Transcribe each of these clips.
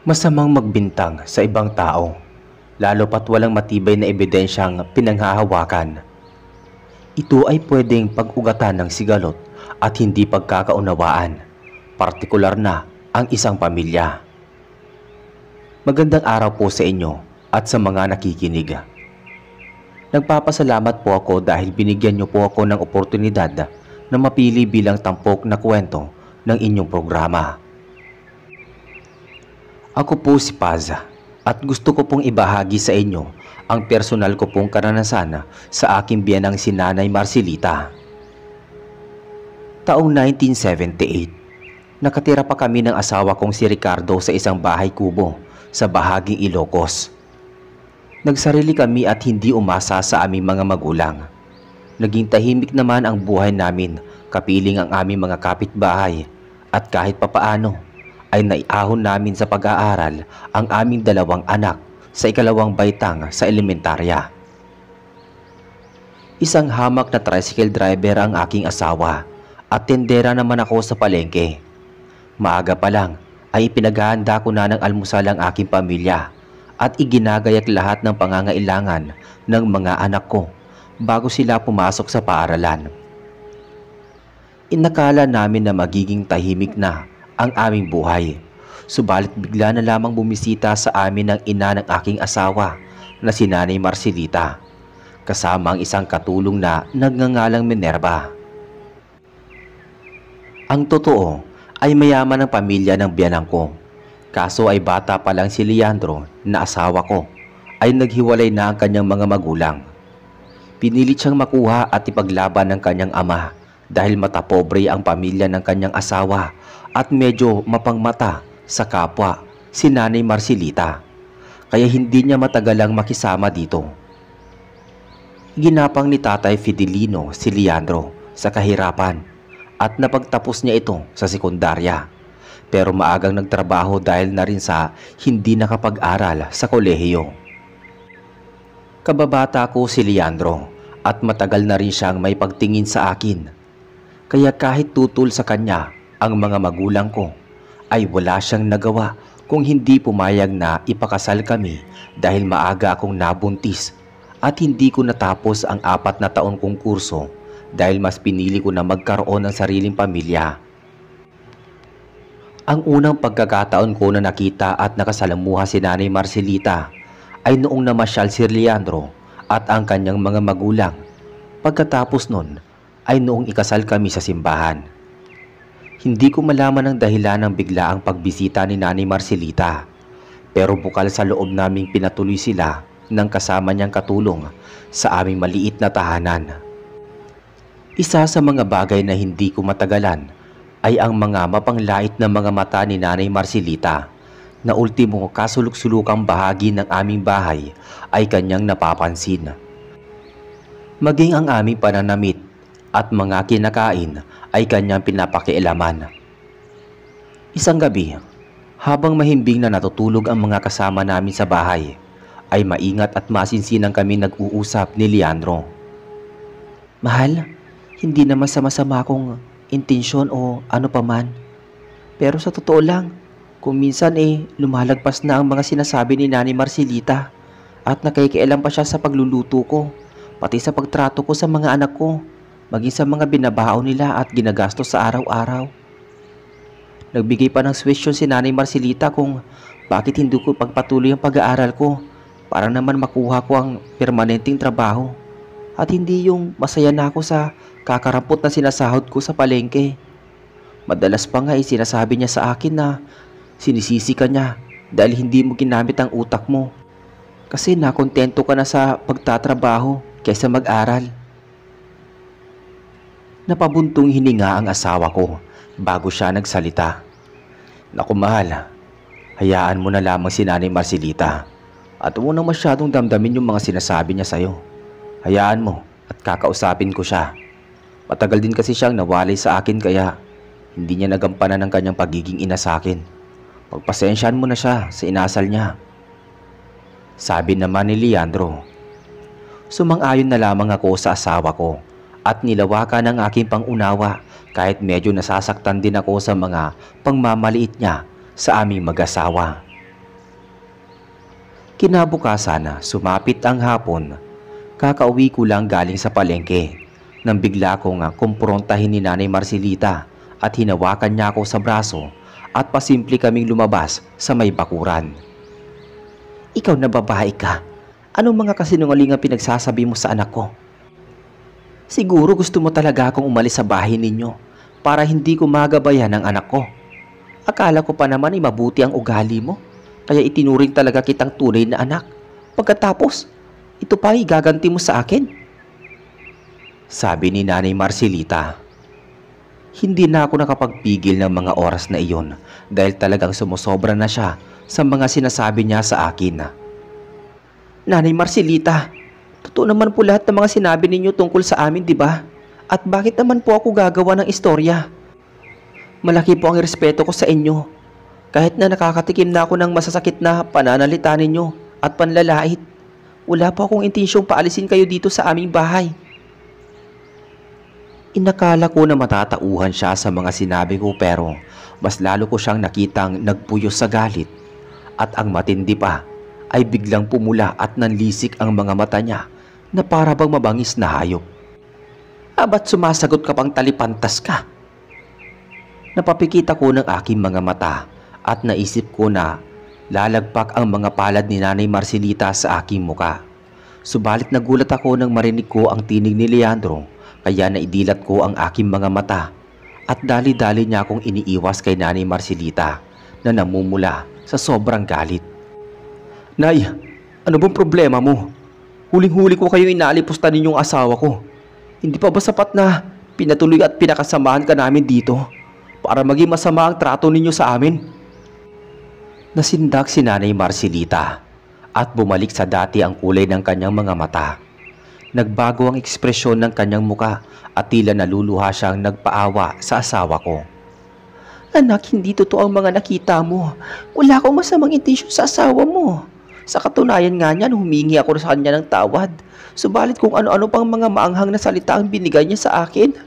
Masamang magbintang sa ibang tao, lalo pat walang matibay na ebidensyang pinanghahawakan. Ito ay pwedeng pag-ugatan ng sigalot at hindi pagkakaunawaan, partikular na ang isang pamilya. Magandang araw po sa inyo at sa mga nakikinig. Nagpapasalamat po ako dahil binigyan niyo po ako ng oportunidad na mapili bilang tampok na kwento ng inyong programa. Ako po si Paz at gusto ko pong ibahagi sa inyo ang personal ko pong karanasan sa aking biyanang si Nanay Marcelita. Taong 1978, nakatira pa kami ng asawa kong si Ricardo sa isang bahay kubo sa bahaging Ilocos. Nagsarili kami at hindi umasa sa aming mga magulang. Naging tahimik naman ang buhay namin kapiling ang aming mga kapitbahay at kahit papaano ay naiahon namin sa pag-aaral ang aming dalawang anak sa ikalawang baitang sa elementarya. Isang hamak na tricycle driver ang aking asawa at tendera naman ako sa palengke. Maaga pa lang ay ipinaghahanda ko na ng almusal ang aking pamilya at iginagayak lahat ng pangangailangan ng mga anak ko bago sila pumasok sa paaralan. Inakala namin na magiging tahimik na ang aming buhay. Subalit bigla na lamang bumisita sa amin ang ina ng aking asawa na si Nanay Marcelita, kasama ang isang katulong na nagngangalang Minerva. Ang totoo ay mayaman ang pamilya ng biyanang ko. Kaso ay bata pa lang si Leandro na asawa ko ay naghiwalay na ang kanyang mga magulang. Pinilit siyang makuha at ipaglaban ng kanyang ama dahil matapobre ang pamilya ng kanyang asawa at medyo mapangmata sa kapwa si Nanay Marcelita, kaya hindi niya matagalang makisama dito. Ginapang ni Tatay Fidelino si Leandro sa kahirapan at napagtapos niya ito sa sekundarya, pero maagang nagtrabaho dahil na rin sa hindi nakapag-aral sa kolehiyo. Kababata ko si Leandro at matagal na rin siyang may pagtingin sa akin, kaya kahit tutol sa kanya ang mga magulang ko ay wala siyang nagawa kung hindi pumayag na ipakasal kami dahil maaga akong nabuntis at hindi ko natapos ang 4 na taon kong kurso dahil mas pinili ko na magkaroon ng sariling pamilya. Ang unang pagkakataon ko na nakita at nakasalamuha si Nanay Marcelita ay noong namasyal si Leandro at ang kanyang mga magulang. Pagkatapos nun ay noong ikasal kami sa simbahan. Hindi ko malaman ang dahilan ng biglaang pagbisita ni Nanay Marcelita, pero bukal sa loob naming pinatuloy sila ng kasama niyang katulong sa aming maliit na tahanan. Isa sa mga bagay na hindi ko matagalan ay ang mga mapanglait na mga mata ni Nanay Marcelita na ultimo kasulok-sulukang bahagi ng aming bahay ay kanyang napapansin. Maging ang aming pananamit at mga kinakain ay kanyang pinapakialaman. Isang gabi, habang mahimbing na natutulog ang mga kasama namin sa bahay, ay maingat at masinsinang kami nag-uusap ni Leandro. "Mahal, hindi naman sa masama kong intensyon o ano paman. Pero sa totoo lang, kung minsan lumalagpas na ang mga sinasabi ni Nanay Marcelita at nakikialam pa siya sa pagluluto ko, pati sa pagtrato ko sa mga anak ko, maging sa mga binabaon nila at ginagastos sa araw-araw. Nagbigay pa ng suwestyon si Nanay Marcelita kung bakit hindi ko pagpatuloy ang pag-aaral ko para naman makuha ko ang permanenteng trabaho at hindi yung masaya na ako sa kakarampot na sinasahod ko sa palengke. Madalas pa nga sinasabi niya sa akin na sinisisi ka niya dahil hindi mo ginamit ang utak mo kasi nakontento ka na sa pagtatrabaho kaysa mag-aral." Napabuntong hininga ang asawa ko bago siya nagsalita. "Naku mahal, hayaan mo na lamang si Nanay Marcelita at huwag mo nang masyadong damdamin yung mga sinasabi niya sa'yo. Hayaan mo at kakausapin ko siya. Matagal din kasi siyang nawalay sa akin kaya hindi niya nagampanan ang kanyang pagiging ina sa akin. Pagpasensyahan mo na siya sa inasal niya." Sabi naman ni Leandro. Sumang-ayon na lamang ako sa asawa ko at nilawakan ang aking pangunawa kahit medyo nasasaktan din ako sa mga pangmamaliit niya sa aming mag-asawa. Kinabukasan, sumapit ang hapon. Kakauwi ko lang galing sa palengke nang bigla kong kumprontahin ni Nanay Marcelita at hinawakan niya ako sa braso at pasimple kaming lumabas sa may bakuran. Ikaw na babae ka. Anong mga kasinungaling ang pinagsasabi mo sa anak ko? Siguro gusto mo talaga akong umalis sa bahay ninyo para hindi ko magabayan ang anak ko. Akala ko pa naman ay mabuti ang ugali mo, kaya itinuring talaga kitang tunay na anak. Pagkatapos, ito pa ay gaganti mo sa akin? Sabi ni Nanay Marcelita. Hindi na ako nakapagpigil ng mga oras na iyon dahil talagang sumusobra na siya sa mga sinasabi niya sa akin. Nanay Marcelita, totoo naman po lahat ng mga sinabi ninyo tungkol sa amin, di ba? At bakit naman po ako gagawa ng istorya? Malaki po ang respeto ko sa inyo. Kahit na nakakatikim na ako ng masasakit na pananalita ninyo at panlalait, wala po akong intensyong paalisin kayo dito sa aming bahay. Inakala ko na matatauhan siya sa mga sinabi ko pero mas lalo ko siyang nakitang nagpuyos sa galit. At ang matindi pa ay biglang pumula at nanlisik ang mga mata niya na para bang mabangis na hayop. Ba't sumasagot ka pang talipantas ka? Napapikit ako ng aking mga mata at naisip ko na lalagpak ang mga palad ni Nanay Marcelita sa aking muka. Subalit nagulat ako nang marinig ko ang tinig ni Leandro kaya naidilat ko ang aking mga mata at dali-dali niya akong iniiwas kay Nanay Marcelita na namumula sa sobrang galit. Nay, ano bang problema mo? Huling-huli ko kayo inalipusta ninyong asawa ko. Hindi pa ba sapat na pinatuloy at pinakasamahan ka namin dito para maging masama ang trato ninyo sa amin? Nasindak si Nanay Marcelita at bumalik sa dati ang kulay ng kanyang mga mata. Nagbago ang ekspresyon ng kanyang muka at tila naluluha siyang nagpaawa sa asawa ko. Anak, hindi totoo ang mga nakita mo. Wala akong masamang intensyon sa asawa mo. Sa katunayan nga niyan, humingi ako sa kanya ng tawad. Subalit kung ano-ano pang mga maanghang na salita ang binigay niya sa akin.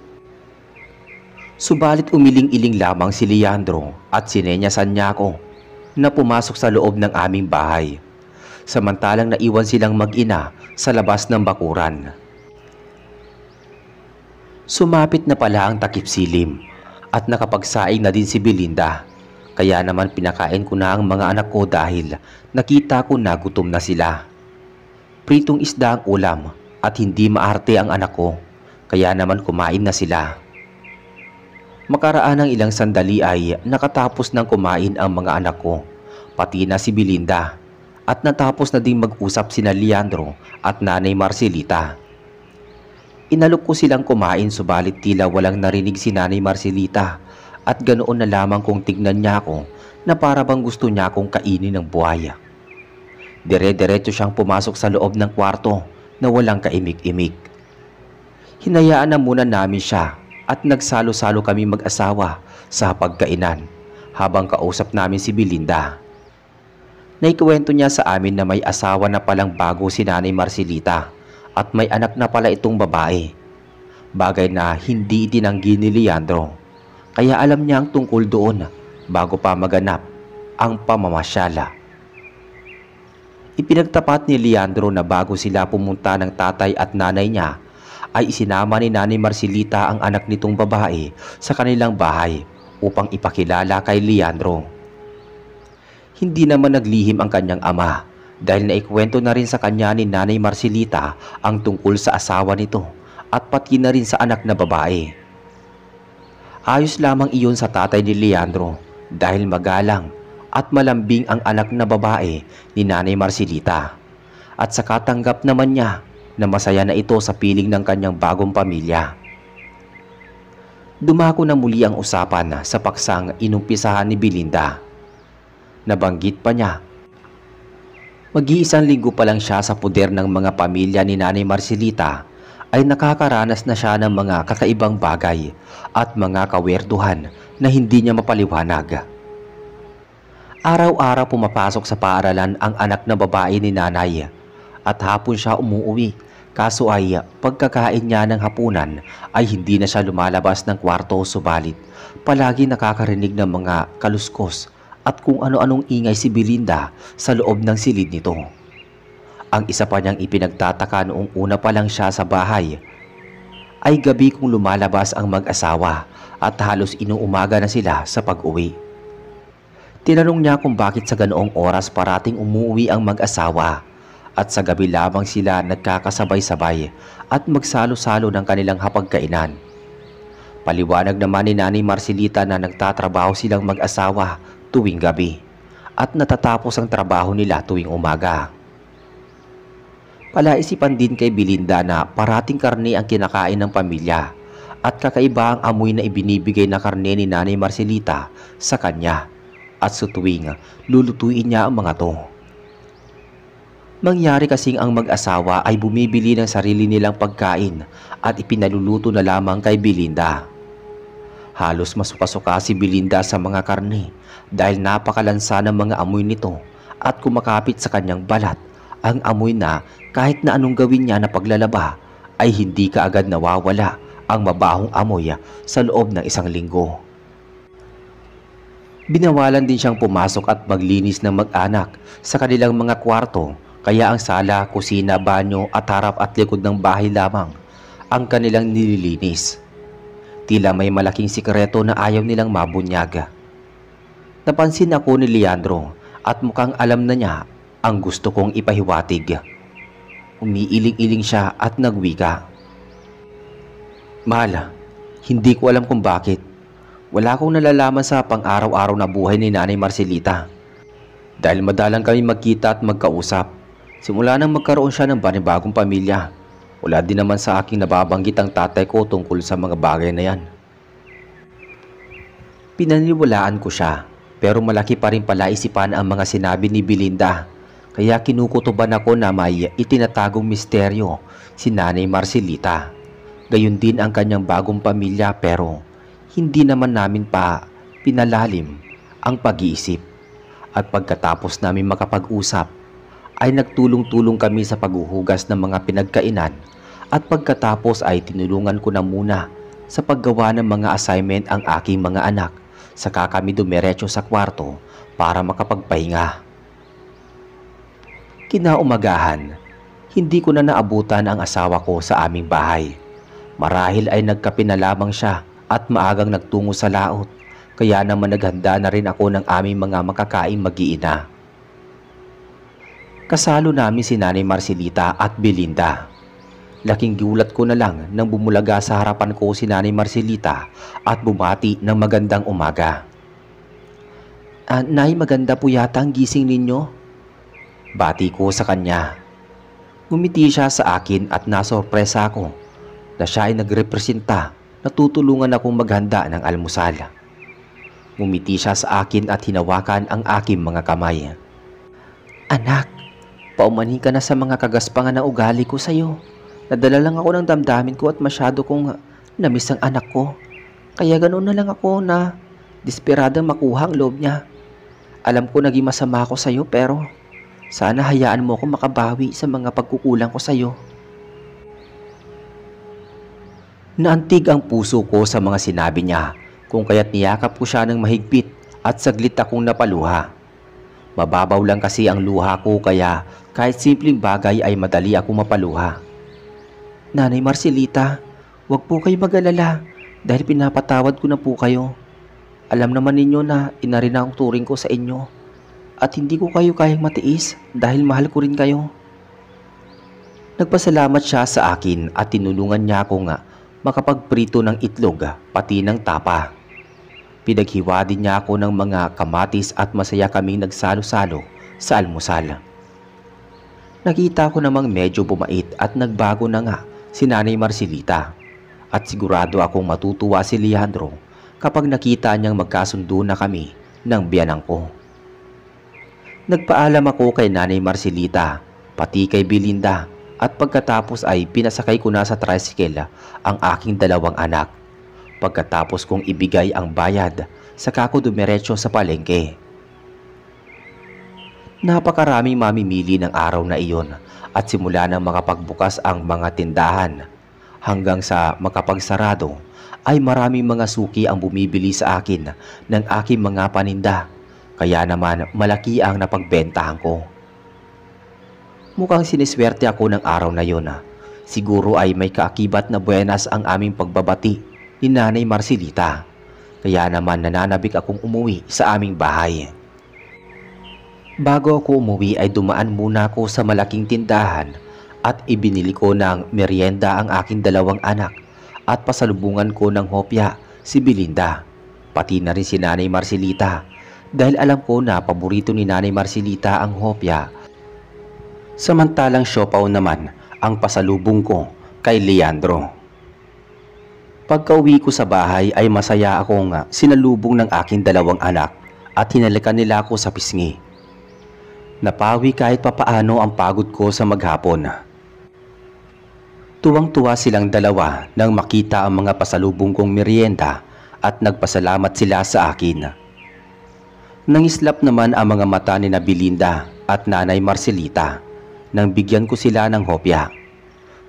Subalit umiling-iling lamang si Leandro at sinenyasan niya ako na pumasok sa loob ng aming bahay. Samantalang naiwan silang mag-ina sa labas ng bakuran. Sumapit na pala ang takip silim at nakapagsaing na din si Belinda. Kaya naman pinakain ko na ang mga anak ko dahil nakita ko na gutom na sila. Pritong isda ang ulam at hindi maarte ang anak ko, kaya naman kumain na sila. Makaraan ng ilang sandali ay nakatapos ng kumain ang mga anak ko, pati na si Belinda, at natapos na ding mag-usap sina Leandro at Nanay Marcelita. Inalok ko silang kumain subalit tila walang narinig si Nanay Marcelita at ganoon na lamang kung tignan niya ako na para bang gusto niya akong kainin ng buhaya. Dire-diretso siyang pumasok sa loob ng kwarto na walang kaimik-imik. Hinayaan na muna namin siya at nagsalo-salo kami mag-asawa sa pagkainan habang kausap namin si Belinda. Naikwento niya sa amin na may asawa na palang bago si Nanay Marcelita at may anak na pala itong babae. Bagay na hindi itinanggi ni Leandro. Kaya alam niya ang tungkol doon bago pa maganap ang pamamasyala. Ipinagtapat ni Leandro na bago sila pumunta ng tatay at nanay niya ay isinama ni Nanay Marcelita ang anak nitong babae sa kanilang bahay upang ipakilala kay Leandro. Hindi naman naglihim ang kanyang ama dahil naikwento na rin sa kanya ni Nanay Marcelita ang tungkol sa asawa nito at pati na rin sa anak na babae. Ayos lamang iyon sa tatay ni Leandro dahil magalang at malambing ang anak na babae ni Nanay Marcelita at sa katanggap naman niya na masaya na ito sa piling ng kanyang bagong pamilya. Dumako na muli ang usapan sa paksang inumpisahan ni Belinda. Nabanggit pa niya, mag-iisang linggo pa lang siya sa puder ng mga pamilya ni Nanay Marcelita ay nakakaranas na siya ng mga kakaibang bagay at mga kawerduhan na hindi niya mapaliwanag. Araw-araw pumapasok sa paaralan ang anak na babae ni nanay at hapon siya umuwi, kaso ay pagkakain niya ng hapunan ay hindi na siya lumalabas ng kwarto subalit palagi nakakarinig ng mga kaluskos at kung ano-anong ingay si Belinda sa loob ng silid nito. Ang isa pa niyang ipinagtataka noong una pa lang siya sa bahay ay gabi kung lumalabas ang mag-asawa at halos inuumaga na sila sa pag-uwi. Tinanong niya kung bakit sa ganoong oras parating umuwi ang mag-asawa at sa gabi lamang sila nagkakasabay-sabay at magsalo-salo ng kanilang hapagkainan. Paliwanag naman ni Nanay Marcelita na nagtatrabaho silang mag-asawa tuwing gabi at natatapos ang trabaho nila tuwing umaga. Palaisipan din kay Belinda na parating karne ang kinakain ng pamilya at kakaiba ang amoy na ibinibigay na karne ni Nanay Marcelita sa kanya at sa tuwing lulutuin niya ang mga to. Mangyari kasing ang mag-asawa ay bumibili ng sarili nilang pagkain at ipinaluluto na lamang kay Belinda. Halos masuka-suka si Belinda sa mga karne dahil napakalansa ng mga amoy nito at kumakapit sa kanyang balat ang amoy na kahit na anong gawin niya na paglalaba ay hindi kaagad nawawala ang mabahong amoy sa loob ng 1 linggo. Binawalan din siyang pumasok at maglinis ng mag-anak sa kanilang mga kwarto, kaya ang sala, kusina, banyo at harap at likod ng bahay lamang ang kanilang nililinis. Tila may malaking sikreto na ayaw nilang mabunyag. Napansin ako ni Leandro at mukhang alam na niya ang gusto kong ipahiwatig. Umiiling-iling siya at nagwika. Mahal, hindi ko alam kung bakit. Wala akong nalalaman sa pang-araw-araw na buhay ni Nanay Marcelita. Dahil madalang kami magkita at magkausap. Simula nang magkaroon siya ng panibagong pamilya, wala din naman sa aking nababanggit ang tatay ko tungkol sa mga bagay na yan. Pinaniwalaan ko siya, pero malaki pa rin pala isipan ang mga sinabi ni Belinda. Kaya kinukutuban ako na may itinatagong misteryo si Nanay Marcelita. Gayon din ang kanyang bagong pamilya, pero hindi naman namin pa pinalalim ang pag-iisip. At pagkatapos namin makapag-usap, ay nagtulong-tulong kami sa paghuhugas ng mga pinagkainan at pagkatapos ay tinulungan ko na muna sa paggawa ng mga assignment ang aking mga anak, saka kami dumiretso sa kwarto para makapagpahinga. Kinaumagahan, hindi ko na naabutan ang asawa ko sa aming bahay. Marahil ay nagkape na lamang siya at maagang nagtungo sa laot, kaya naman naghanda na rin ako ng aming mga makakain mag-iina. Kasalo namin si Nanay Marcelita at Belinda. Laking gulat ko na lang nang bumulaga sa harapan ko si Nanay Marcelita at bumati ng magandang umaga. Nay, maganda po yata ang gising ninyo. Bati ko sa kanya. Ngumiti siya sa akin at nasorpresa ako na siya ay nagrepresenta na tutulungan akong maghanda ng almusal. Ngumiti siya sa akin at hinawakan ang aking mga kamay. Anak, paumanhin ka na sa mga kagaspangan na ugali ko sa iyo. Nadala lang ako ng damdamin ko at masyado kong namiss ang anak ko. Kaya ganoon na lang ako na desperadang makuha ang loob niya. Alam ko naging masama ako sa iyo, pero sana hayaan mo ako makabawi sa mga pagkukulang ko sa iyo. Naantig ang puso ko sa mga sinabi niya, kung kaya't niyakap ko siya ng mahigpit at saglit akong napaluha. Mababaw lang kasi ang luha ko, kaya kahit simpleng bagay ay madali akong mapaluha. Nanay Marcelita, huwag po kayo mag-alala dahil pinapatawad ko na po kayo. Alam naman ninyo na ina rin ang turing ko sa inyo at hindi ko kayo kayang matiis dahil mahal ko rin kayo. Nagpasalamat siya sa akin at tinulungan niya akong makapagprito ng itlog pati ng tapa. Pinaghiwa din niya ako ng mga kamatis at masaya kaming nagsalo-salo sa almusal. Nakita ko namang medyo bumait at nagbago na nga si Nanay Marcelita at sigurado akong matutuwa si Leandro kapag nakita niyang magkasundo na kami ng biyanang ko. Nagpaalam ako kay Nanay Marcelita, pati kay Belinda, at pagkatapos ay pinasakay ko na sa tricycle ang aking 2 anak. Pagkatapos kong ibigay ang bayad, saka ko dumiretso sa palengke. Napakaraming mamimili ng araw na iyon at simula nang makapagbukas ang mga tindahan hanggang sa makapagsarado ay maraming mga suki ang bumibili sa akin ng aking mga paninda. Kaya naman malaki ang napagbentahan ko. Mukhang siniswerte ako ng araw na yon. Siguro ay may kaakibat na buenas ang aming pagbabati ni Nanay Marcelita. Kaya naman nananabik akong umuwi sa aming bahay. Bago ako umuwi ay dumaan muna ako sa malaking tindahan at ibinili ko ng merienda ang aking dalawang anak at pasalubungan ko ng hopya si Belinda, pati na rin si Nanay Marcelita dahil alam ko na paborito ni Nanay Marcelita ang hopya. Samantalang siopaw naman ang pasalubong ko kay Leandro. Pagka-uwi ko sa bahay ay masaya akong sinalubong ng aking dalawang anak at hinalikan nila ako sa pisngi. Napawi kahit papaano ang pagod ko sa maghapon. Tuwang-tuwa silang dalawa nang makita ang mga pasalubong kong merienda at nagpasalamat sila sa akin. Nangislap naman ang mga mata ni Belinda at Nanay Marcelita nang bigyan ko sila ng hopya.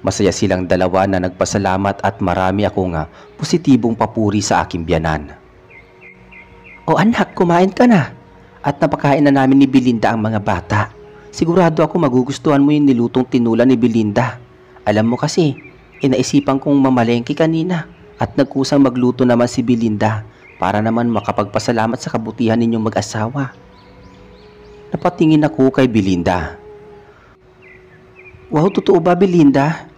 Masaya silang dalawa na nagpasalamat at marami akong positibong papuri sa aking biyanan. O anak, kumain ka na. At napakain na namin ni Belinda ang mga bata. Sigurado ako magugustuhan mo yung nilutong tinula ni Belinda. Alam mo kasi, inaisipan kong mamalengke kanina at nagkusang magluto naman si Belinda para naman makapagpasalamat sa kabutihan ninyong mag-asawa. Napatingin ako kay Belinda. Wow, totoo ba Belinda?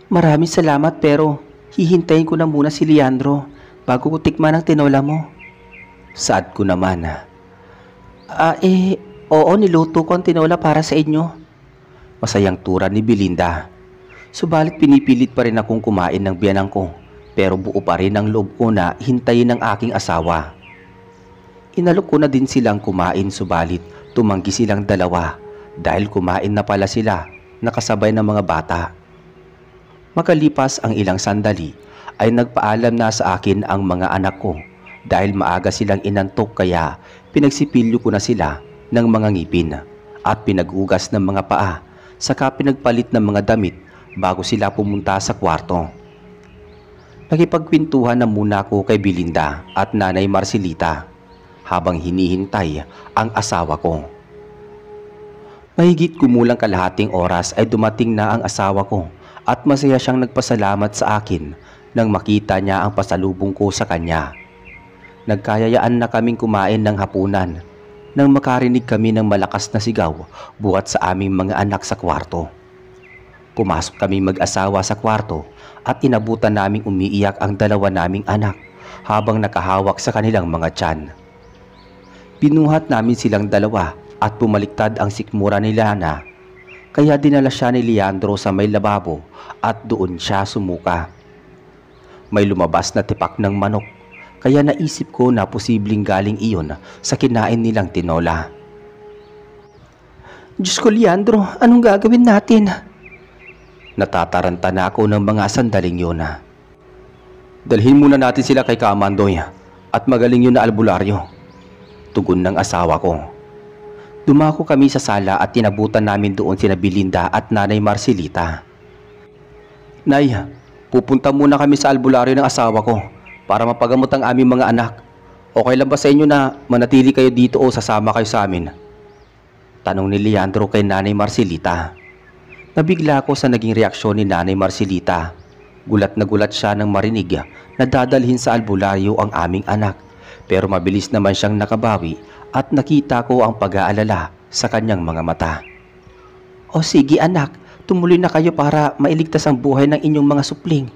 Maraming salamat pero hihintayin ko na muna si Leandro bago ko tikman ang tinola mo. Saad ko naman. Oo, niluto ko ang tinola para sa inyo. Masayang tura ni Belinda. Subalit pinipilit pa rin akong kumain ng biyanang ko, pero buo pa rin ang loob ko na hintayin ang aking asawa. Inalok ko na din silang kumain subalit tumanggi silang dalawa dahil kumain na pala sila nakasabay ng mga bata. Makalipas ang ilang sandali ay nagpaalam na sa akin ang mga anak ko dahil maaga silang inantok kaya pinagsipilyo ko na sila ng mga ngipin at pinaghugas ng mga paa saka pinagpalit ng mga damit bago sila pumunta sa kwarto. Nakipagkwentuhan na muna ako kay Belinda at Nanay Marcelita habang hinihintay ang asawa ko. Mahigit kumulang kalahating oras ay dumating na ang asawa ko at masaya siyang nagpasalamat sa akin nang makita niya ang pasalubong ko sa kanya. Nagkayayaan na kaming kumain ng hapunan nang makarinig kami ng malakas na sigaw buhat sa aming mga anak sa kwarto. Pumasok kami mag-asawa sa kwarto at inabutan naming umiiyak ang dalawa naming anak habang nakahawak sa kanilang mga tiyan. Binuhat namin silang dalawa at pumaliktad ang sikmura ni Lana, kaya dinala siya ni Leandro sa may lababo at doon siya sumuka. May lumabas na tipak ng manok, kaya naisip ko na posibleng galing iyon sa kinain nilang tinola. Diyos ko Leandro, anong gagawin natin? Natataranta na ako ng mga sandaling yun. Dalhin muna natin sila kay Kamandoy at magaling yun na albularyo. Tugon ng asawa ko. Dumako kami sa sala at tinabutan namin doon sina Belinda at Nanay Marcelita. Nay, pupunta muna kami sa albularyo ng asawa ko para mapagamot ang aming mga anak. Okay lang ba sa inyo na manatili kayo dito o sasama kayo sa amin? Tanong ni Leandro kay Nanay Marcelita. Nabigla ako sa naging reaksyon ni Nanay Marcelita. Gulat na gulat siya nang marinig na dadalhin sa albularyo ang aming anak, pero mabilis naman siyang nakabawi at nakita ko ang pag-aalala sa kanyang mga mata. O sige anak, tumuloy na kayo para mailigtas ang buhay ng inyong mga supling.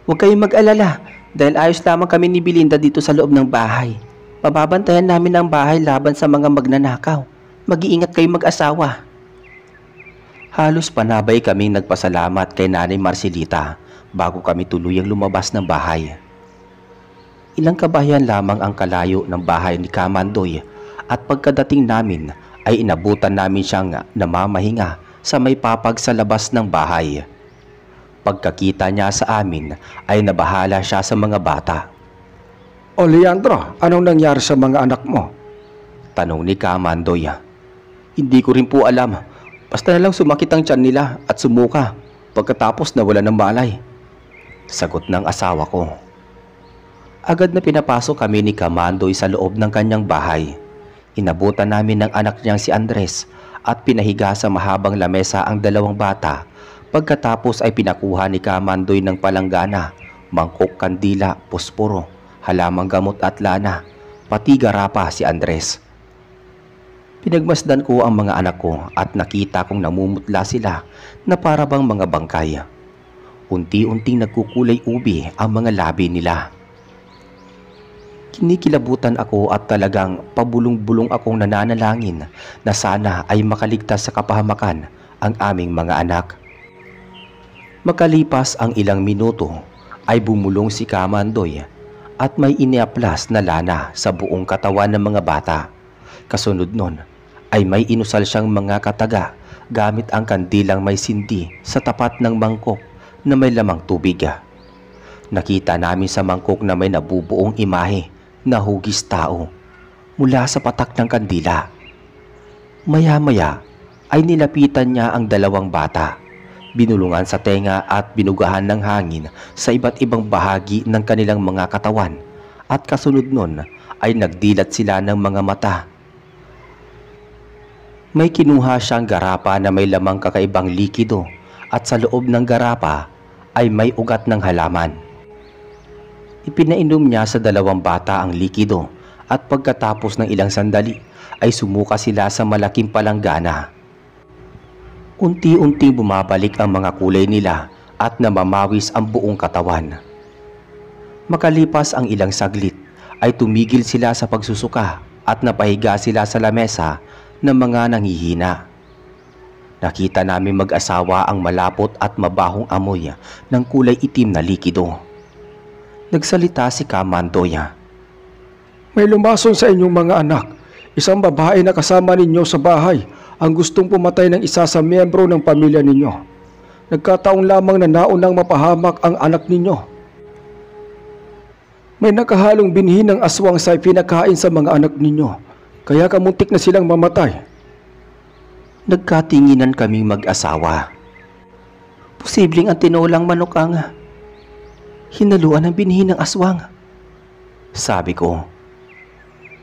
Huwag kayong mag-alala dahil ayos lamang kami ni Belinda dito sa loob ng bahay. Pababantayan namin ang bahay laban sa mga magnanakaw. Mag-iingat kayong mag-asawa. Halos panabay kaming nagpasalamat kay Nanay Marcelita bago kami tuluyang lumabas ng bahay. Ilang kabahayan lamang ang kalayo ng bahay ni Kamandoy at pagkadating namin ay inabutan namin siyang namamahinga sa may papag sa labas ng bahay. Pagkakita niya sa amin ay nabahala siya sa mga bata. O Leandro, anong nangyari sa mga anak mo? Tanong ni Kamandoy. Hindi ko rin po alam. Basta na lang sumakit ang tiyan nila at sumuka pagkatapos nawala ng malay. Sagot ng asawa ko. Agad na pinapasok kami ni Kamandoy sa loob ng kanyang bahay. Inabutan namin ng anak niyang si Andres at pinahiga sa mahabang lamesa ang dalawang bata. Pagkatapos ay pinakuha ni Kamandoy ng palanggana, mangkok, kandila, posporo, halamang gamot at lana, pati garapa si Andres. Pinagmasdan ko ang mga anak ko at nakita kong namumutla sila na para bang mga bangkay. Unti-unting nagkukulay ubi ang mga labi nila. Kinikilabutan ako at talagang pabulong-bulong akong nananalangin na sana ay makaligtas sa kapahamakan ang aming mga anak. Makalipas ang ilang minuto ay bumulong si Kamandoy at may iniaplas na lana sa buong katawan ng mga bata. Kasunod nun ay may inusal siyang mga kataga gamit ang kandilang may sindi sa tapat ng mangkok na may lamang tubig. Nakita namin sa mangkok na may nabubuong imahe na hugis tao mula sa patak ng kandila. Maya-maya ay nilapitan niya ang dalawang bata, binulungan sa tenga at binugahan ng hangin sa iba't ibang bahagi ng kanilang mga katawan, at kasunod nun ay nagdilat sila ng mga mata. May kinuha siyang garapa na may lamang kakaibang likido at sa loob ng garapa ay may ugat ng halaman. Ipinainom niya sa dalawang bata ang likido at pagkatapos ng ilang sandali ay sumuka sila sa malaking palanggana. Unti-unting bumabalik ang mga kulay nila at namamawis ang buong katawan. Makalipas ang ilang saglit ay tumigil sila sa pagsusuka at napahiga sila sa lamesa ng mga nanghihina. Nakita namin mag-asawa ang malapot at mabahong amoy ng kulay itim na likido. Nagsalita si Kamandoy. May lumason sa inyong mga anak, isang babae na kasama ninyo sa bahay ang gustong pumatay ng isa sa miyembro ng pamilya ninyo. Nagkataon lamang na naunang mapahamak ang anak ninyo. May nakahalong binhi ng aswang sa pinakain sa mga anak ninyo, kaya kamuntik na silang mamatay. Nagkatinginan kaming mag-asawa. Posibleng ang tinolang manok ang hinaluan ng binhi ng aswang, sabi ko.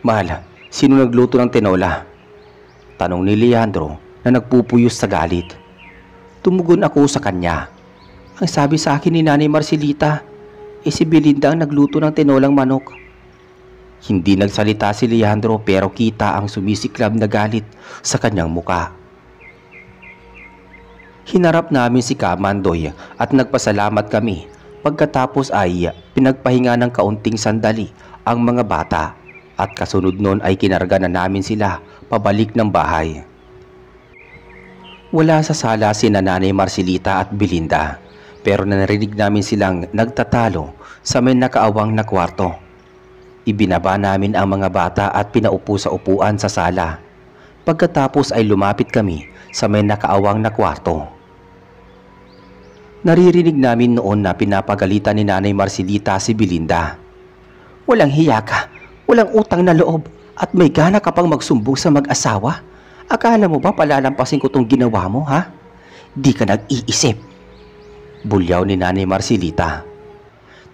Mahal, sino nagluto ng tinola? Tanong ni Leandro na nagpupuyos sa galit. Tumugon ako sa kanya. Ang sabi sa akin ni Nanay Marcelita, si Belinda ang nagluto ng tinolang manok. Hindi nagsalita si Leandro pero kita ang sumisiklab na galit sa kanyang muka. Hinarap namin si Kamandoy at nagpasalamat kami. Pagkatapos ay pinagpahinga ng kaunting sandali ang mga bata at kasunod nun ay kinarga na namin sila pabalik ng bahay. Wala sa sala si Nanay Marcelita at Belinda pero narinig namin silang nagtatalo sa may nakaawang na kwarto. Ibinaba namin ang mga bata at pinaupo sa upuan sa sala. Pagkatapos ay lumapit kami sa may nakaawang na kwarto. Naririnig namin noon na pinapagalitan ni Nanay Marcelita si Belinda. Walang hiya ka, walang utang na loob at may gana ka pang magsumbong sa mag-asawa. Akala mo ba palalampasin ko tong ginawa mo, ha? Di ka nag-iisip. Bulyaw ni Nanay Marcelita.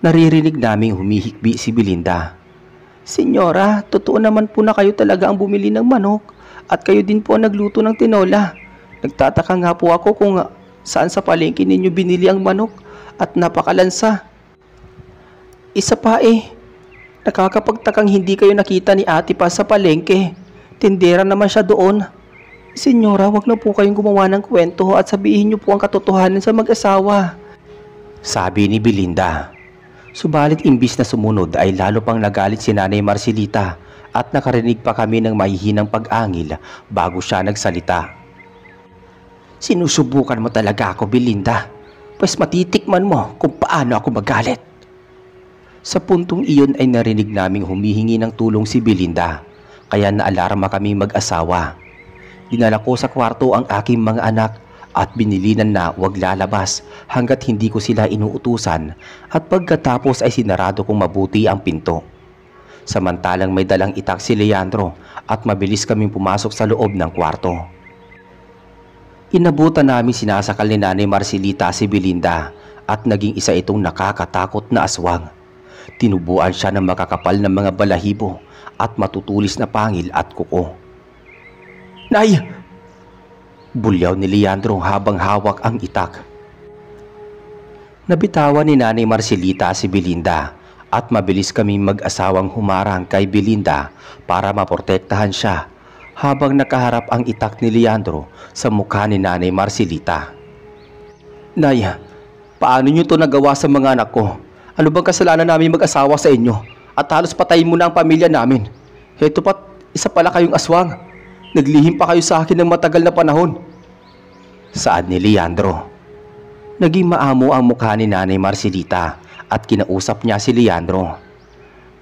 Naririnig naming humihikbi si Belinda. Senyora, totoo naman po na kayo talaga ang bumili ng manok at kayo din po ang nagluto ng tinola. Nagtataka nga po ako kung saan sa palengke ninyo binili ang manok at napakalansa. Isa pa nakakapagtakang hindi kayo nakita ni Ate pa sa palengke. Tindera naman siya doon. Senyora, wag na po kayong gumawa ng kwento at sabihin niyo po ang katotohanan sa mag-asawa, sabi ni Belinda. Subalit imbis na sumunod ay lalo pang nagalit si Nanay Marcelita at nakarinig pa kami ng mahihinang pag-angil bago siya nagsalita. Sinusubukan mo talaga ako, Belinda. Pues matitikman mo kung paano ako magalit. Sa puntong iyon ay narinig naming humihingi ng tulong si Belinda, kaya naalarma kaming mag-asawa. Dinala ko sa kwarto ang aking mga anak at binilinan na wag lalabas hanggat hindi ko sila inuutusan at pagkatapos ay sinarado kong mabuti ang pinto. Samantalang may dalang itak si Leandro at mabilis kaming pumasok sa loob ng kwarto. Inabutan namin sinasakal ni Nanay Marcelita si Belinda at naging isa itong nakakatakot na aswang. Tinubuan siya ng makakapal na mga balahibo at matutulis na pangil at kuko. "Nay!" Bulyaw ni Leandro habang hawak ang itak. Nabitawan ni Nanay Marcelita si Belinda at mabilis kaming mag-asawang humarang kay Belinda para maprotektahan siya habang nakaharap ang itak ni Leandro sa mukha ni Nanay Marcelita. "Nay, paano niyo to nagawa sa mga anak ko? Ano bang kasalanan namin mag-asawa sa inyo? At halos patayin mo na ang pamilya namin. Heto pat, isa pala kayong aswang. Naglihim pa kayo sa akin ng matagal na panahon." Saad ni Leandro. Naging maamo ang mukha ni Nanay Marcelita at kinausap niya si Leandro.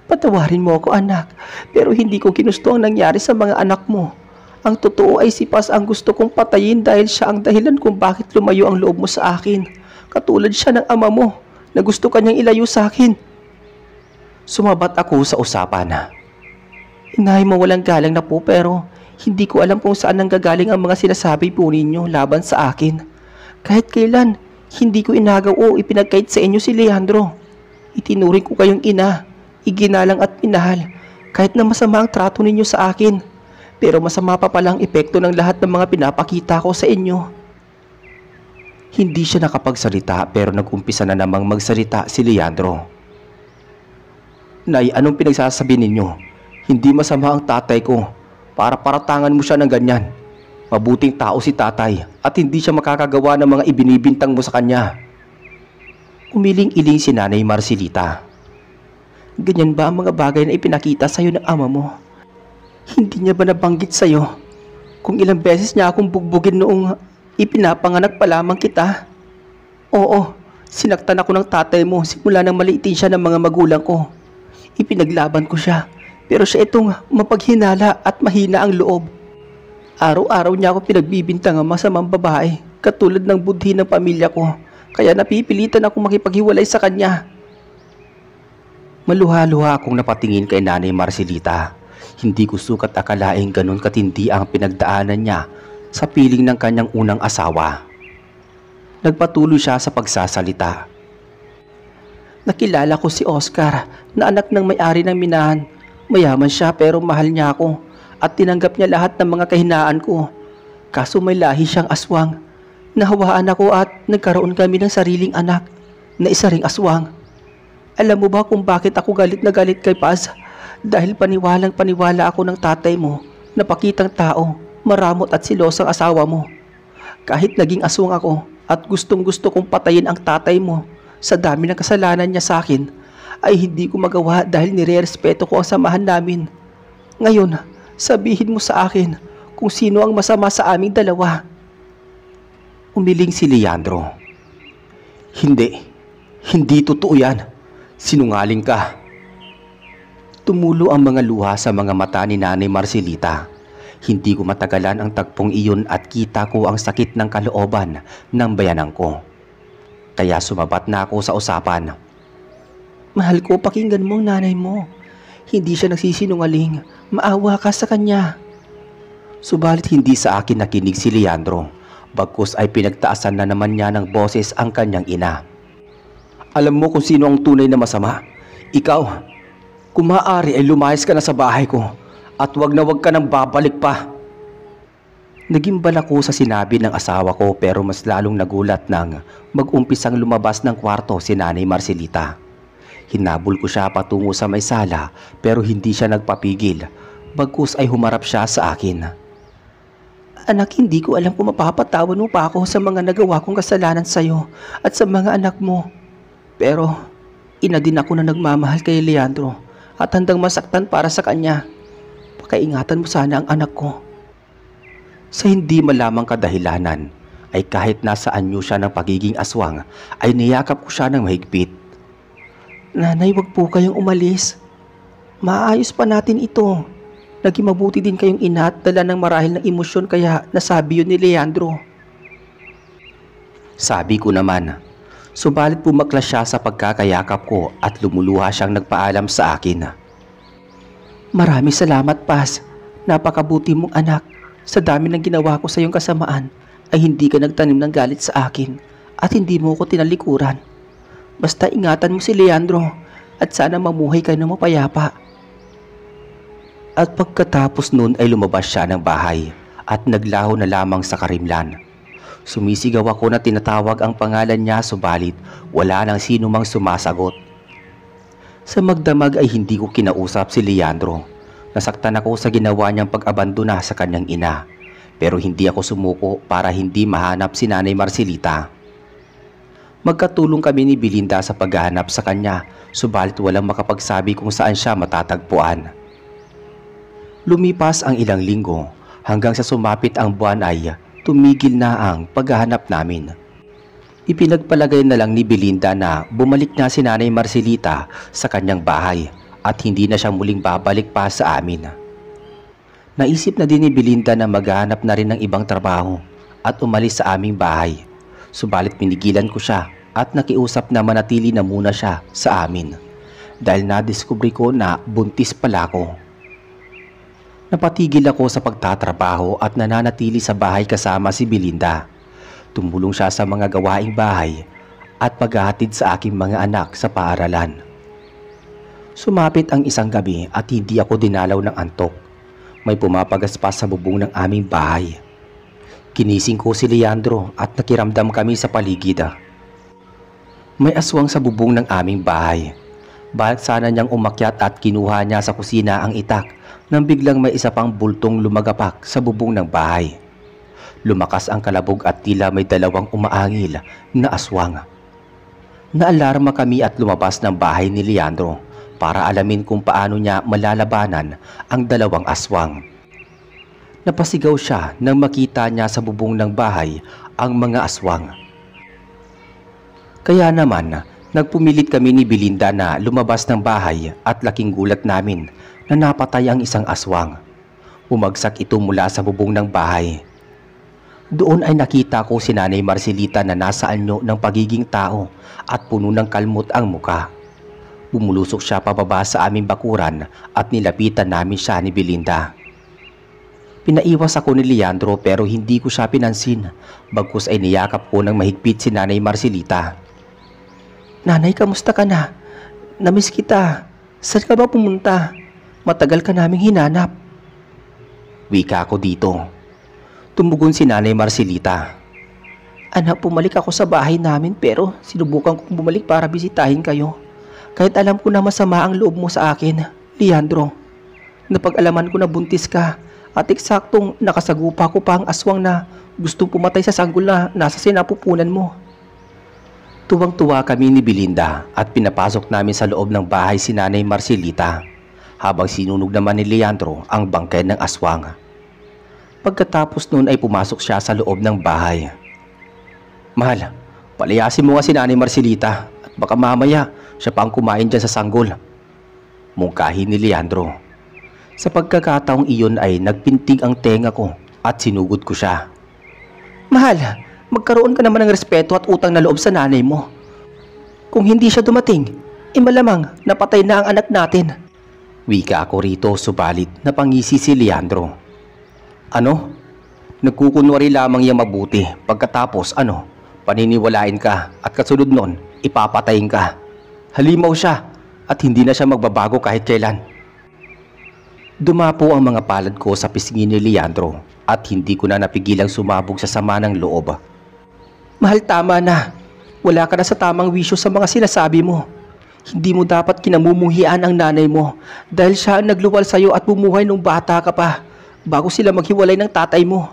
"Patawarin mo ako, anak, pero hindi ko ginusto ang nangyari sa mga anak mo. Ang totoo ay si Paz ang gusto kong patayin dahil siya ang dahilan kung bakit lumayo ang loob mo sa akin. Katulad siya ng ama mo na gusto kanyang ilayo sa akin." Sumabat ako sa usapan. "Inay, mawalang galang na po, pero hindi ko alam kung saan nanggagaling ang mga sinasabi po ninyo laban sa akin. Kahit kailan, hindi ko inagaw o ipinagkait sa inyo si Leandro. Itinuring ko kayong ina, iginalang at pinahal, kahit na masama ang trato ninyo sa akin. Pero masama pa palang epekto ng lahat ng mga pinapakita ko sa inyo." Hindi siya nakapagsalita pero nag-umpisa na namang magsalita si Leandro. "Nay, anong pinagsasabi ninyo? Hindi masama ang tatay ko para paratangan mo siya ng ganyan. Mabuting tao si tatay at hindi siya makakagawa ng mga ibinibintang mo sa kanya." Umiling-iling si Nanay Marcelita. "Ganyan ba ang mga bagay na ipinakita sa'yo ng ama mo? Hindi niya ba nabanggit sa'yo kung ilang beses niya akong bugbugin noong ipinapanganak pa lamang kita? Oo, sinaktan ako ng tatay mo simula nang maliitin siya ng mga magulang ko. Ipinaglaban ko siya, pero siya itong mapaghinala at mahina ang loob. Araw-araw niya ako pinagbibintang ang masamang babae, katulad ng budhi ng pamilya ko, kaya napipilitan akong makipaghiwalay sa kanya." Maluha-luha akong napatingin kay Nanay Marcelita. Hindi ko sukat akalaing ganun katindi ang pinagdaanan niya sa piling ng kanyang unang asawa. Nagpatuloy siya sa pagsasalita. "Nakilala ko si Oscar na anak ng may-ari ng minahan. Mayaman siya pero mahal niya ako at tinanggap niya lahat ng mga kahinaan ko. Kaso may lahi siyang aswang. Nahawaan ako at nagkaroon kami ng sariling anak na isa ring aswang. Alam mo ba kung bakit ako galit na galit kay Paz? Dahil paniwalang-paniwala ako ng tatay mo na pakitang tao, maramot at silosang asawa mo. Kahit naging aswang ako at gustong-gusto kong patayin ang tatay mo sa dami ng kasalanan niya sa akin, ay hindi ko magawa dahil nire-respeto ko ang samahan namin. Ngayon, sabihin mo sa akin kung sino ang masama sa aming dalawa." Umiling si Leandro. Hindi totoo yan. Sinungaling ka." Tumulo ang mga luha sa mga mata ni Nanay Marcelita. Hindi ko matagalan ang tagpong iyon at kita ko ang sakit ng kalooban ng bayanan ko. Kaya sumabat na ako sa usapan. "Mahal ko, pakinggan mo ang nanay mo. Hindi siya nagsisinungaling. Maawa ka sa kanya." Subalit hindi sa akin nakinig si Leandro. Bagkus ay pinagtaasan na naman niya ng boses ang kanyang ina. "Alam mo kung sino ang tunay na masama? Ikaw. Kung maaari ay lumayas ka na sa bahay ko at wag ka nang babalik pa." Nagimbal ako sa sinabi ng asawa ko pero mas lalong nagulat nang mag-umpisang lumabas ng kwarto si Nanay Marcelita. Hinabol ko siya patungo sa may sala pero hindi siya nagpapigil. Bagkus ay humarap siya sa akin. "Anak, hindi ko alam kung mapapatawan mo pa ako sa mga nagawa kong kasalanan sa'yo at sa mga anak mo. Pero ina din ako na nagmamahal kay Leandro at handang masaktan para sa kanya. Pakaingatan mo sana ang anak ko." Sa hindi malamang kadahilanan ay kahit nasa anyo siya ng pagiging aswang ay niyakap ko siya ng mahigpit. "Nanay, wag po kayong umalis. Maayos pa natin ito. Naging mabuti din kayong ina at dala ng marahil ng emosyon kaya nasabi yun ni Leandro." Sabi ko naman. Subalit pumaklas siya sa pagkakayakap ko at lumuluha siyang nagpaalam sa akin. "Maraming salamat, Paz. Napakabuti mong anak. Sa dami ng ginawa ko sa iyong kasamaan ay hindi ka nagtanim ng galit sa akin at hindi mo ko tinalikuran. Basta ingatan mo si Leandro. at sana mamuhay kayo ng mapayapa. At pagkatapos nun ay lumabas siya ng bahay at naglaho na lamang sa karimlan. Sumisigaw ako na tinatawag ang pangalan niya, subalit wala nang sino mang sumasagot. Sa magdamag ay hindi ko kinausap si Leandro. Nasaktan ako sa ginawa niyang pag-abandona sa kanyang ina, pero hindi ako sumuko para hindi mahanap si Nanay Marcelita. Magkatulong kami ni Belinda sa paghahanap sa kanya, subalit walang makapagsabi kung saan siya matatagpuan. Lumipas ang ilang linggo hanggang sa sumapit ang buwan ay tumigil na ang paghahanap namin. Ipinagpalagay na lang ni Belinda na bumalik na si Nanay Marcelita sa kanyang bahay at hindi na siya muling babalik pa sa amin. Naisip na din ni Belinda na maghahanap na rin ng ibang trabaho at umalis sa aming bahay. Subalit pinigilan ko siya at nakiusap na manatili na muna siya sa amin dahil nadiskubre ko na buntis pala ako. Napatigil ako sa pagtatrabaho at nananatili sa bahay kasama si Belinda. Tumulong siya sa mga gawaing bahay at paghahatid sa aking mga anak sa paaralan. Sumapit ang isang gabi at hindi ako dinalaw ng antok. May pumapagaspas sa bubong ng aming bahay. Kinising ko si Leandro at nakiramdam kami sa paligid. May aswang sa bubong ng aming bahay. Bakit sana niyang umakyat at kinuha niya sa kusina ang itak nang biglang may isa pang bultong lumagapak sa bubong ng bahay. Lumakas ang kalabog at tila may dalawang umaangil na aswang. Naalarma kami at lumabas ng bahay ni Leandro para alamin kung paano niya malalabanan ang dalawang aswang. Napasigaw siya nang makita niya sa bubong ng bahay ang mga aswang. Kaya naman, nagpumilit kami ni Belinda na lumabas ng bahay at laking gulat namin na napatay ang isang aswang. Bumagsak ito mula sa bubong ng bahay. Doon ay nakita ko si Nanay Marcelita na nasa anyo ng pagiging tao at puno ng kalmot ang muka. Bumulusok siya pababa sa aming bakuran at nilapitan namin siya ni Belinda. Pinaiwas ako ni Leandro pero hindi ko siya pinansin, bagkus ay niyakap ko ng mahigpit si Nanay Marcelita. Nanay, kamusta ka na? Namiss kita. Saan ka ba pumunta? Matagal ka naming hinanap. Wika ko dito. Tumugon si Nanay Marcelita. Anak, bumalik ako sa bahay namin pero sinubukan kong bumalik para bisitahin kayo. Kahit alam ko na masama ang loob mo sa akin, Leandro. Napag-alaman ko na buntis ka at eksaktong nakasagupa ko pa ang aswang na gustong pumatay sa sanggol na nasa sinapupunan mo. Tuwang-tuwa kami ni Belinda at pinapasok namin sa loob ng bahay si Nanay Marcelita habang sinunog naman ni Leandro ang bangkay ng aswang. Pagkatapos nun ay pumasok siya sa loob ng bahay. Mahal, palayasin mo nga si Nanay Marcelita at baka mamaya siya pa ang kumain dyan sa sanggol. Mungkahi ni Leandro. Sa pagkakataong iyon ay nagpintig ang tenga ko at sinugod ko siya. Mahal, magkaroon ka naman ng respeto at utang na loob sa nanay mo. Kung hindi siya dumating, malamang napatay na ang anak natin. Wika ako rito subalit napangisi si Leandro. Ano? Nagkukunwari lamang yung mabuti. Pagkatapos paniniwalain ka at kasunod nun, ipapatayin ka. Halimaw siya at hindi na siya magbabago kahit kailan. Dumapo ang mga palad ko sa pisngi ni Leandro at hindi ko na napigilang sumabog sa sama ng loob. Mahal, tama na. Wala ka na sa tamang wisyo sa mga sinasabi mo. Hindi mo dapat kinamumuhian ang nanay mo dahil siya ang nagluwal sa'yo at bumuhay nung bata ka pa bago sila maghiwalay ng tatay mo.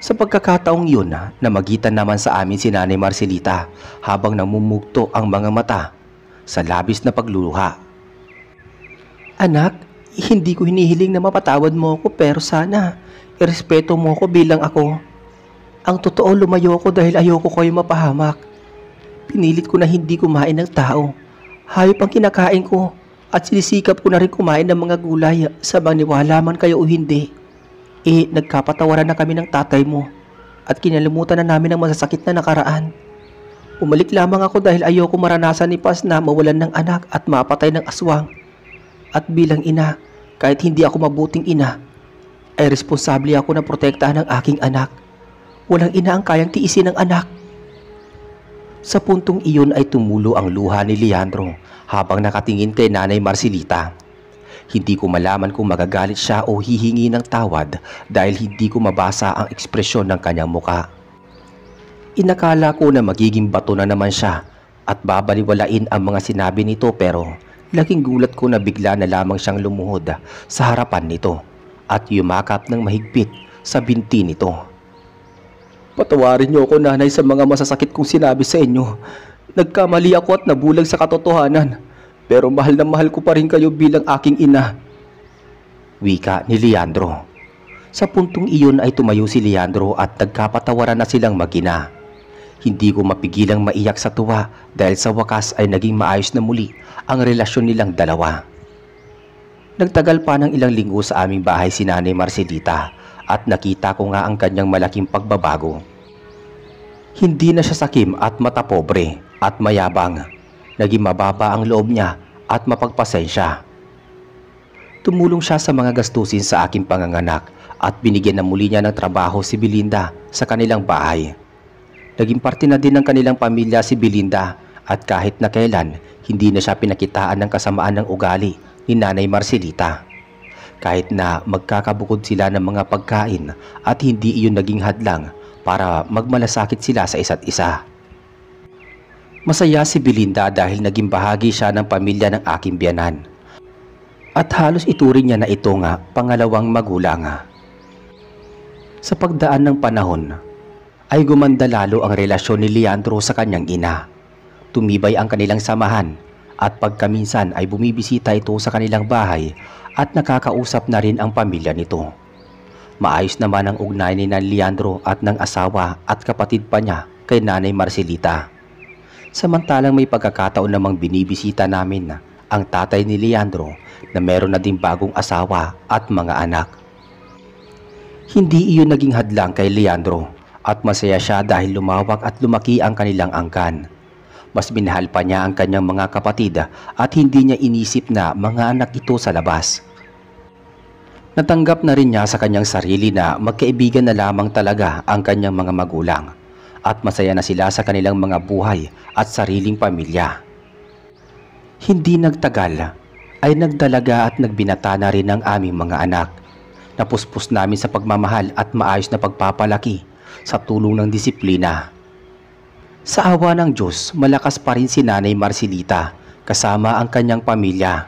Sa pagkakataong yun namagitan naman sa amin si Nanay Marcelita habang namumugto ang mga mata sa labis na pagluluha. Anak, hindi ko hinihiling na mapatawad mo ako pero sana irespeto mo ko bilang ako. Ang totoo, lumayo ko dahil ayoko kayo mapahamak. Pinilit ko na hindi kumain ng tao. Hayop ang kinakain ko at sinisikap ko na rin kumain ng mga gulay sa maniwala man kayo o hindi. Nagkapatawaran na kami ng tatay mo at kinalimutan na namin ang masasakit na nakaraan. Umalik lamang ako dahil ayoko maranasan ni Paz na mawalan ng anak at mapatay ng aswang. At bilang ina, kahit hindi ako mabuting ina, ay responsable ako na protektahan ang aking anak. Walang ina ang kayang tiisin ng anak. Sa puntong iyon ay tumulo ang luha ni Leandro habang nakatingin kay Nanay Marcelita. Hindi ko malaman kung magagalit siya o hihingi ng tawad dahil hindi ko mabasa ang ekspresyon ng kanyang muka. Inakala ko na magiging bato na naman siya at babaliwalain ang mga sinabi nito, pero laking gulat ko na bigla na lamang siyang lumuhod sa harapan nito at yumakap ng mahigpit sa binti nito. Patawarin niyo ako, Nanay, sa mga masasakit kong sinabi sa inyo. Nagkamali ako at nabulag sa katotohanan. Pero mahal na mahal ko pa rin kayo bilang aking ina. Wika ni Leandro. Sa puntong iyon ay tumayo si Leandro at nagkapatawaran na silang mag-ina. Hindi ko mapigilang maiyak sa tuwa dahil sa wakas ay naging maayos na muli ang relasyon nilang dalawa. Nagtagal pa ng ilang linggo sa aming bahay si Nanay Marcelita at nakita ko nga ang kanyang malaking pagbabago. Hindi na siya sakim at matapobre at mayabang. Naging mababa ang loob niya at mapagpasensya. Tumulong siya sa mga gastusin sa aking panganganak at binigyan na muli niya ng trabaho si Belinda sa kanilang bahay. Naging parte na din ng kanilang pamilya si Belinda at kahit na kailan hindi na siya pinakitaan ng kasamaan ng ugali ni Nanay Marcelita. Kahit na magkakabukod sila ng mga pagkain at hindi iyon naging hadlang para magmalasakit sila sa isa't isa. Masaya si Belinda dahil naging bahagi siya ng pamilya ng aking biyanan. At halos ituring niya na ito nga pangalawang magulang. Sa pagdaan ng panahon, ay gumanda lalo ang relasyon ni Leandro sa kanyang ina. Tumibay ang kanilang samahan at pagkaminsan ay bumibisita ito sa kanilang bahay at nakakausap na rin ang pamilya nito. Maayos naman ang ugnayan ni Leandro at ng asawa at kapatid pa niya kay Nanay Marcelita. Samantalang may pagkakataon namang binibisita namin ang tatay ni Leandro na meron na ding bagong asawa at mga anak. Hindi iyon naging hadlang kay Leandro at masaya siya dahil lumawak at lumaki ang kanilang angkan. Mas minahal pa niya ang kanyang mga kapatid at hindi niya inisip na mga anak ito sa labas. Natanggap na rin niya sa kanyang sarili na magkaibigan na lamang talaga ang kanyang mga magulang at masaya na sila sa kanilang mga buhay at sariling pamilya. Hindi nagtagal ay nagdalaga at nagbinata na rin ang aming mga anak. Napuspos namin sa pagmamahal at maayos na pagpapalaki sa tulong ng disiplina. Sa awa ng Diyos, malakas pa rin si Nanay Marcelita kasama ang kanyang pamilya.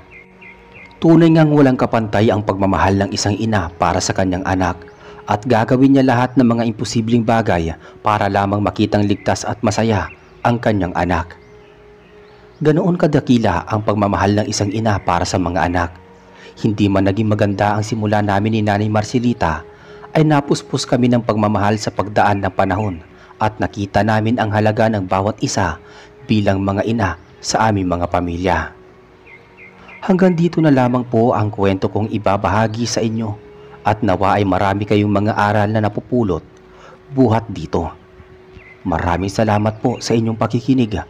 Tunay ngang walang kapantay ang pagmamahal ng isang ina para sa kanyang anak at gagawin niya lahat ng mga imposibleng bagay para lamang makitang ligtas at masaya ang kanyang anak. Ganoon kadakila ang pagmamahal ng isang ina para sa mga anak. Hindi man naging maganda ang simula namin ni Nanay Marcelita, ay napuspos kami ng pagmamahal sa pagdaan ng panahon at nakita namin ang halaga ng bawat isa bilang mga ina sa aming mga pamilya. Hanggang dito na lamang po ang kwento kong ibabahagi sa inyo at nawa ay marami kayong mga aral na napupulot buhat dito. Maraming salamat po sa inyong pakikinig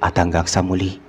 at hanggang sa muli.